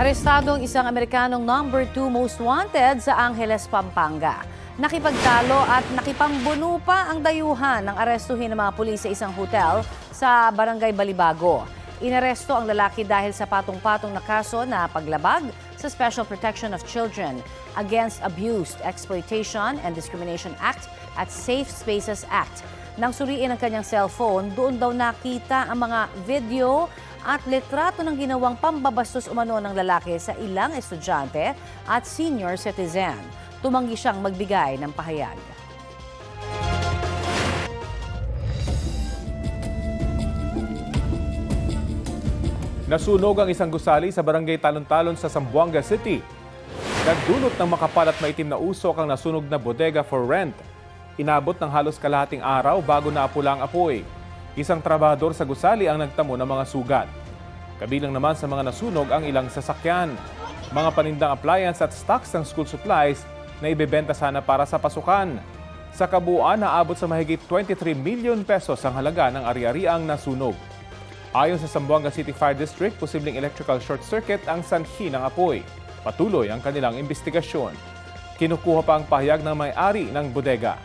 Arestado ang isang Amerikanong number 2 most wanted sa Angeles, Pampanga. Nakipagtalo at nakipambuno pa ang dayuhan ng arestuhin ng mga pulis sa isang hotel sa Barangay Balibago. Inaresto ang lalaki dahil sa patong-patong na kaso na paglabag sa Special Protection of Children Against Abuse, Exploitation and Discrimination Act at Safe Spaces Act. Nang suriin ang kanyang cellphone, doon daw nakita ang mga video at litrato ng ginawang pambabastos umano ng lalaki sa ilang estudyante at senior citizen. Tumanggi siyang magbigay ng pahayag. Nasunog ang isang gusali sa barangay Talon-Talon sa Zamboanga City. Nagdulot ng makapal at maitim na usok ang nasunog na bodega for rent. Inabot ng halos kalahating araw bago naapula ang apoy. Isang trabahador sa gusali ang nagtamo ng mga sugat. Kabilang naman sa mga nasunog ang ilang sasakyan, mga panindang appliance at stocks ng school supplies na ibebenta sana para sa pasukan. Sa kabuuan, naabot sa mahigit 23 million pesos ang halaga ng ari-ariang nasunog. Ayon sa Zamboanga City Fire District, posibleng electrical short circuit ang sanhi ng apoy. Patuloy ang kanilang investigasyon. Kinukuha pa ang pahayag ng may-ari ng bodega.